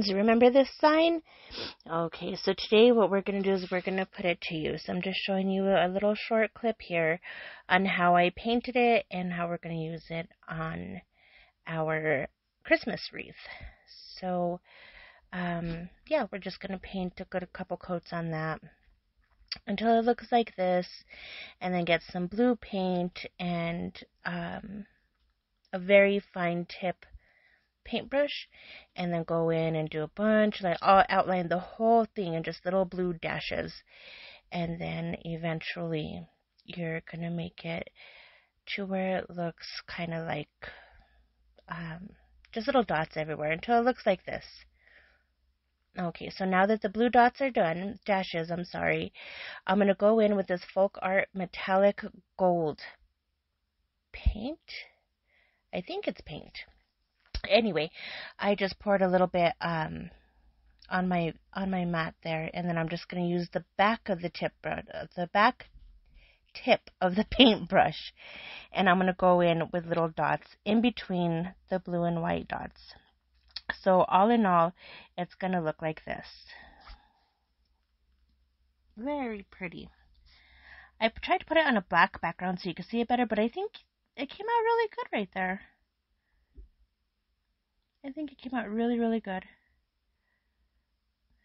signs. Remember this sign? Okay, so today what we're going to do is we're going to put it to use. I'm just showing you a little short clip here on how I painted it and how we're going to use it on our Christmas wreath. So, yeah, we're just going to paint a couple coats on that until it looks like this, and then get some blue paint and a very fine tip paintbrush, and then go in and do a bunch, like I'll outline the whole thing in just little blue dashes, and then eventually you're gonna make it to where it looks kind of like just little dots everywhere until it looks like this. Okay, so now that the blue dots are done, dashes, I'm sorry, I'm going to go in with this Folk Art metallic gold paint. I think it's paint. Anyway, I just poured a little bit on my mat there, and then I'm just going to use the back of the tip of the paintbrush, and I'm going to go in with little dots in between the blue and white dots. So all in all, it's going to look like this. Very pretty. I tried to put it on a black background so you can see it better, but I think it came out really good right there. I think it came out really, really good.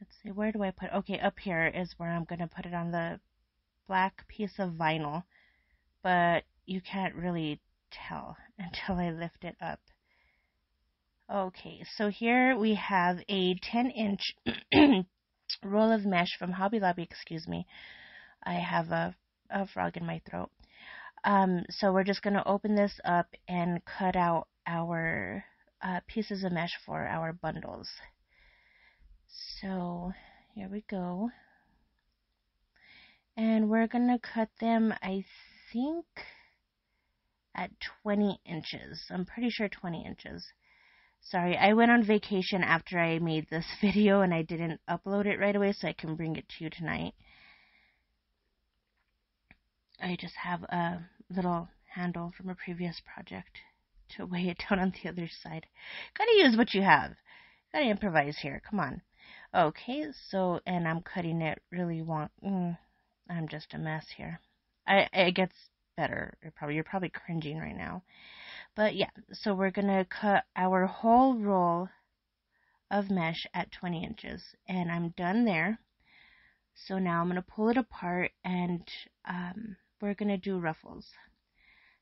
Let's see, where do I put it? Okay, up here is where I'm going to put it on the black piece of vinyl, but you can't really tell until I lift it up. Okay, so here we have a 10-inch roll of mesh from Hobby Lobby, excuse me. I have a frog in my throat. So we're just going to open this up and cut out our pieces of mesh for our bundles. So here we go. And we're going to cut them, I think, at 20 inches. I'm pretty sure 20 inches. Sorry, I went on vacation after I made this video and I didn't upload it right away, so I can bring it to you tonight. I just have a little handle from a previous project to weigh it down on the other side. Gotta use what you have. Gotta improvise here. Come on. Okay, so, and I'm cutting it really I'm just a mess here. It gets better. You're probably cringing right now. But yeah, so we're going to cut our whole roll of mesh at 20 inches. And I'm done there. So now I'm going to pull it apart and we're going to do ruffles.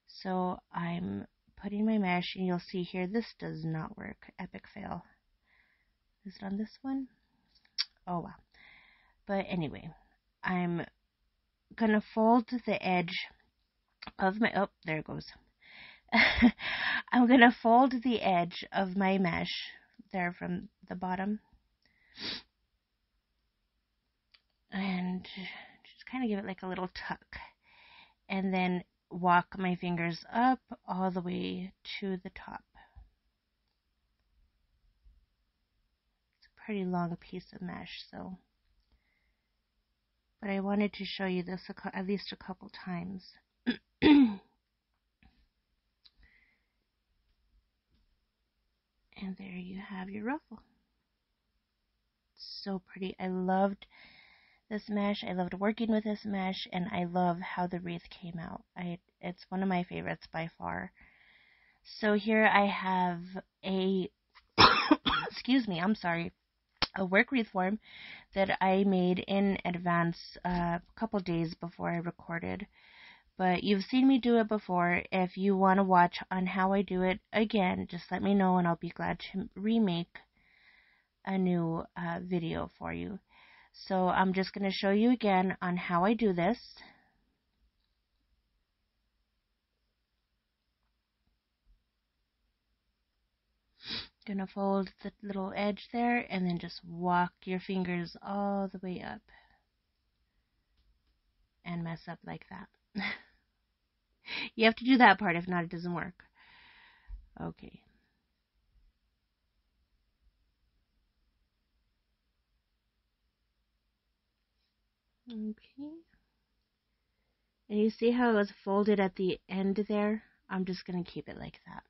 So I'm putting my mesh, and you'll see here, this does not work. Epic fail. Is it on this one? Oh wow. But anyway, I'm going to fold the edge of my, oh, there it goes. I'm going to fold the edge of my mesh there from the bottom and just kind of give it like a little tuck, and then walk my fingers up all the way to the top. It's a pretty long piece of mesh, so, but I wanted to show you this at least a couple times. And there you have your ruffle. So pretty. I loved this mesh. I loved working with this mesh, and I love how the wreath came out. It's one of my favorites by far. So here I have a, excuse me, I'm sorry, a work wreath form that I made in advance a couple days before I recorded. But you've seen me do it before. If you want to watch on how I do it again, just let me know and I'll be glad to remake a new video for you. So I'm just going to show you again on how I do this. Gonna fold the little edge there and then just walk your fingers all the way up and mess up like that. You have to do that part, if not it doesn't work. Okay. Okay. And you see how it was folded at the end there? I'm just going to keep it like that.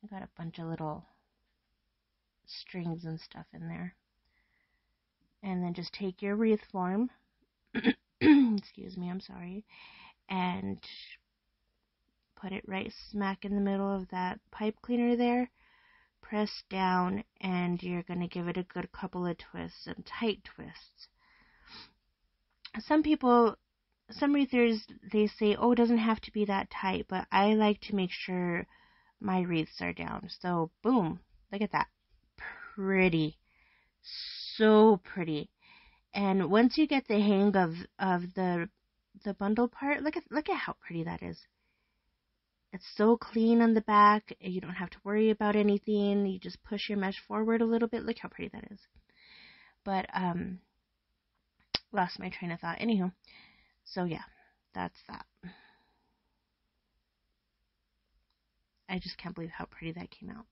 I got a bunch of little strings and stuff in there. And then just take your wreath form, excuse me, I'm sorry, and put it right smack in the middle of that pipe cleaner there. Press down, and you're going to give it a good couple of twists, and tight twists. Some wreathers, they say, oh, it doesn't have to be that tight, but I like to make sure my wreaths are down. So, boom, look at that. Pretty. So pretty. And once you get the hang of the bundle part, look at how pretty that is. It's so clean on the back. You don't have to worry about anything. You just push your mesh forward a little bit. Look how pretty that is. But lost my train of thought. Anywho, so yeah, that's that. I just can't believe how pretty that came out.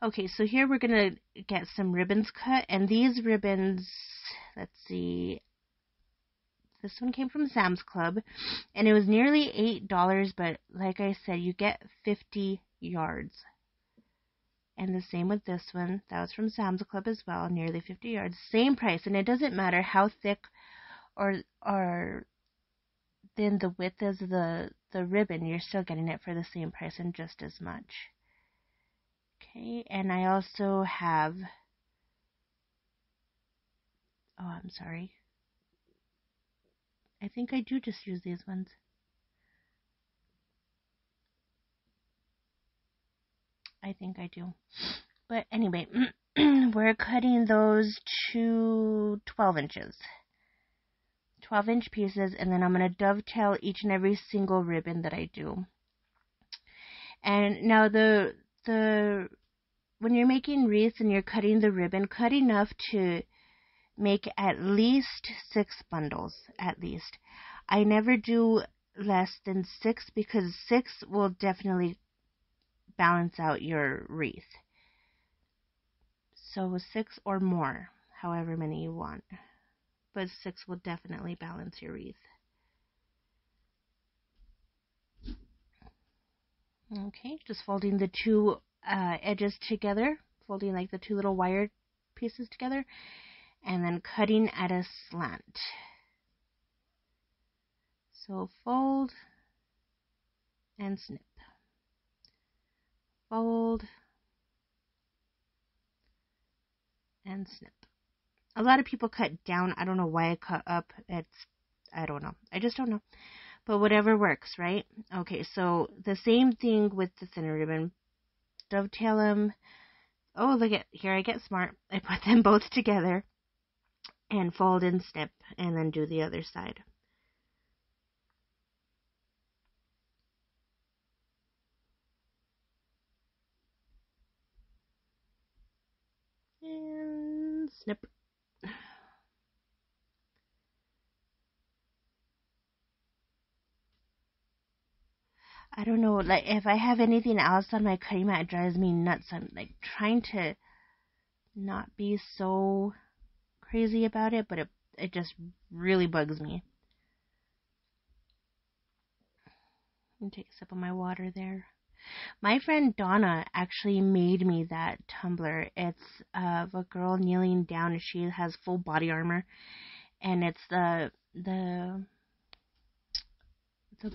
Okay, so here we're going to get some ribbons cut, and these ribbons, let's see, this one came from Sam's Club, and it was nearly $8, but like I said, you get 50 yards. And the same with this one, that was from Sam's Club as well, nearly 50 yards, same price, and it doesn't matter how thick or thin the width is of the ribbon, you're still getting it for the same price and just as much. Okay, and I also have, oh, I'm sorry. I think I do just use these ones. I think I do. But anyway, we're cutting those to 12 inches. 12-inch pieces, and then I'm going to dovetail each and every single ribbon that I do. And now when you're making wreaths and you're cutting the ribbon, cut enough to make at least 6 bundles, at least. I never do less than 6 because 6 will definitely balance out your wreath. So 6 or more, however many you want. But 6 will definitely balance your wreath. Okay, just folding the two edges together, folding like the two little wire pieces together, and then cutting at a slant. So fold and snip. Fold and snip. A lot of people cut down. I don't know why I cut up. I don't know. I just don't know. But whatever works, right? Okay, so the same thing with the thinner ribbon. Dovetail them. Oh, look at here. I get smart. I put them both together and fold and snip, and then do the other side. And snip. I don't know, like, if I have anything else on my cutting mat, it drives me nuts. I'm, like, trying to not be so crazy about it, but it just really bugs me. And take a sip of my water there. My friend Donna actually made me that tumbler. It's of a girl kneeling down, and she has full body armor, and it's the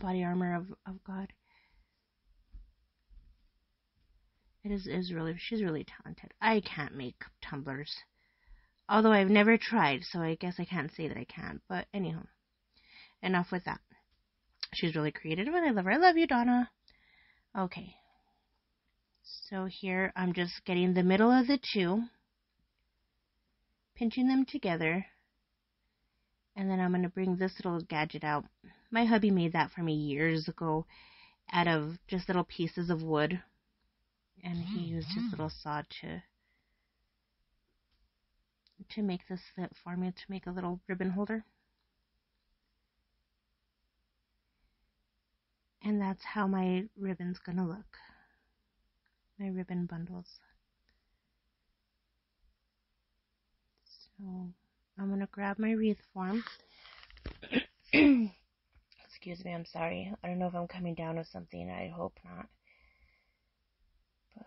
body armor of God. She's really talented. I can't make tumblers. Although I've never tried, so I guess I can't say that I can. But anyhow, enough with that. She's really creative and I love her. I love you, Donna. Okay. So here I'm just getting the middle of the two, pinching them together, and then I'm going to bring this little gadget out. My hubby made that for me years ago out of just little pieces of wood. And he used his little saw to make this slit for me, to make a little ribbon holder. And that's how my ribbon's gonna look. My ribbon bundles. So I'm gonna grab my wreath form. Excuse me, I'm sorry. I don't know if I'm coming down with something. I hope not. But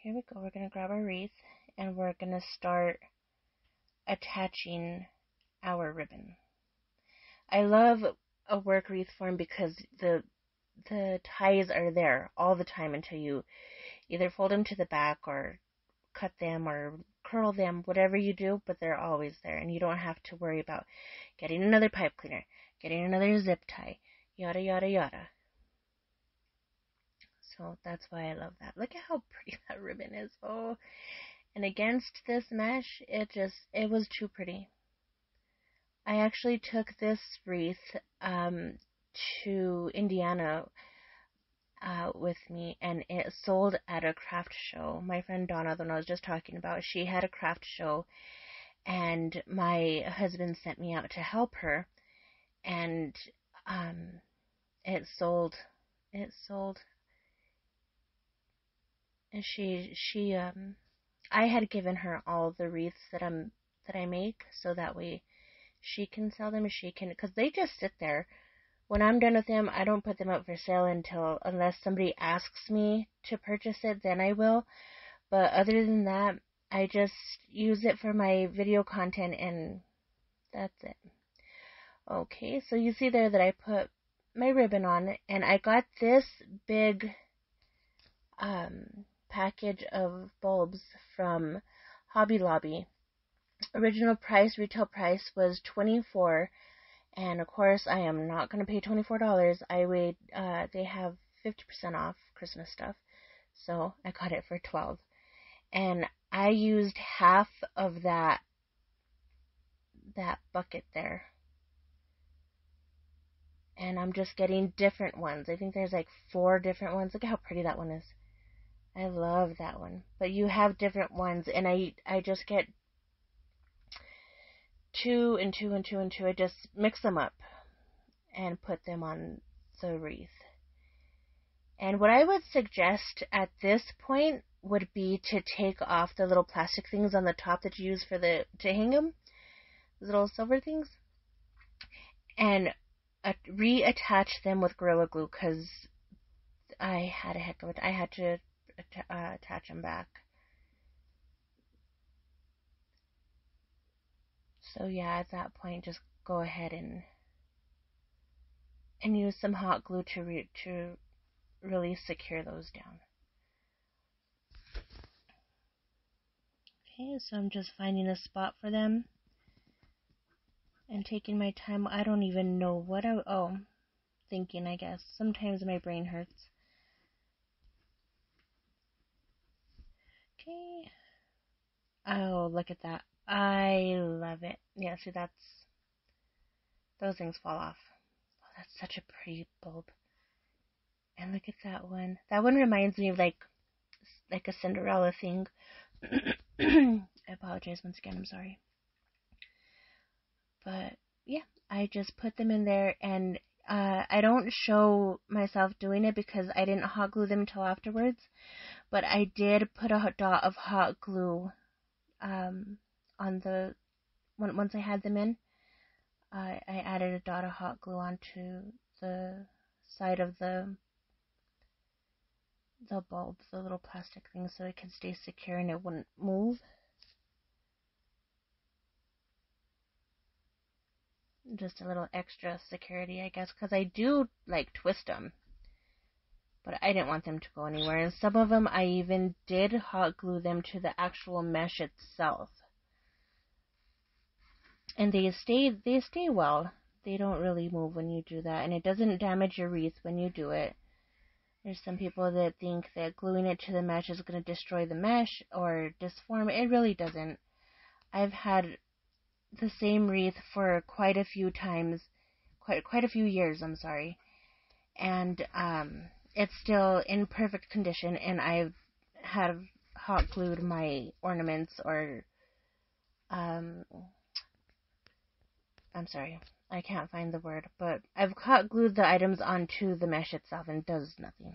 here we go. We're going to grab our wreath and we're going to start attaching our ribbon. I love a work wreath form because the ties are there all the time until you either fold them to the back or cut them or curl them, whatever you do, but they're always there, and you don't have to worry about getting another pipe cleaner, getting another zip tie, yada yada yada. So that's why I love that. Look at how pretty that ribbon is. Oh, and against this mesh, it was too pretty. I actually took this wreath to Indiana with me, and it sold at a craft show. My friend Donna, the one I was just talking about, she had a craft show, and my husband sent me out to help her, and it sold. And I had given her all the wreaths that I make, so that way she can sell them, because they just sit there. When I'm done with them, I don't put them up for sale unless somebody asks me to purchase it, then I will. But other than that, I just use it for my video content, and that's it. Okay, so you see there that I put my ribbon on, and I got this big package of bulbs from Hobby Lobby. Original price, retail price was $24. And of course, I am not going to pay $24. They have 50% off Christmas stuff, so I got it for $12. And I used half of that bucket there. And I'm just getting different ones. I think there's like 4 different ones. Look at how pretty that one is. I love that one. But you have different ones, and I just get 2 and 2 and 2 and 2. I just mix them up and put them on the wreath. And what I would suggest at this point would be to take off the little plastic things on the top that you use to hang them, those little silver things, and reattach them with Gorilla Glue, because I had to attach them back. So yeah, at that point, just go ahead and use some hot glue to really secure those down. Okay, so I'm just finding a spot for them and taking my time. I don't even know what thinking, I guess. Sometimes my brain hurts. Okay. Oh, look at that. I love it. Yeah, see, those things fall off. Oh, that's such a pretty bulb. And look at that one. That one reminds me of like a Cinderella thing. I apologize once again, I'm sorry. But yeah, I just put them in there, and I don't show myself doing it because I didn't hot glue them until afterwards. But I did put a dot of hot glue on once I had them in. I added a dot of hot glue onto the side of the bulbs, the little plastic things, so it could stay secure and it wouldn't move. Just a little extra security, I guess, because I do like twist them, but I didn't want them to go anywhere. And some of them I even did hot glue them to the actual mesh itself, and they stay well. They don't really move when you do that, and it doesn't damage your wreath when you do it. There's some people that think that gluing it to the mesh is going to destroy the mesh or disform it. It really doesn't. I've had the same wreath for quite a few years, I'm sorry. And it's still in perfect condition, and I have hot glued my ornaments or I'm sorry, I can't find the word, but I've hot glued the items onto the mesh itself and it does nothing.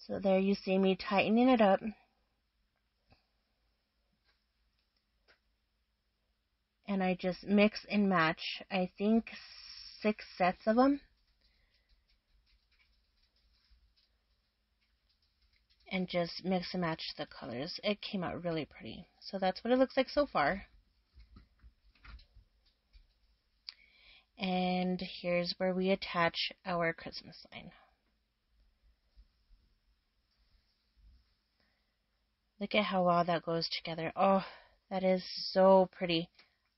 So there you see me tightening it up. And I just mix and match, I think 6 sets of them. and just mix and match the colors. It came out really pretty. So that's what it looks like so far. And here's where we attach our Christmas sign. Look at how well that goes together. Oh, that is so pretty.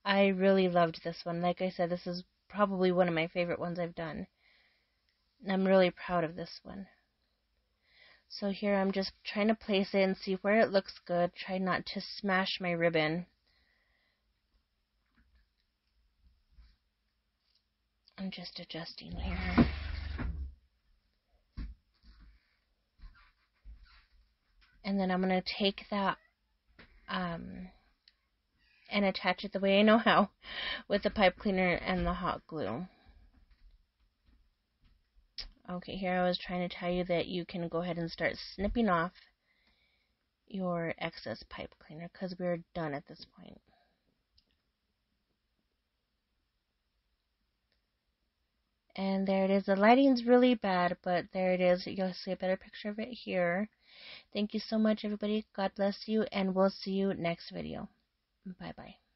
I really loved this one. Like I said, this is probably one of my favorite ones I've done. I'm really proud of this one. So here I'm just trying to place it and see where it looks good. Try not to smash my ribbon. I'm just adjusting here. And then I'm going to take that and attach it the way I know how, with the pipe cleaner and the hot glue. Okay, here I was trying to tell you that you can go ahead and start snipping off your excess pipe cleaner because we're done at this point. And there it is. The lighting's really bad, but there it is. You'll see a better picture of it here. Thank you so much, everybody. God bless you, and we'll see you next video. Bye-bye.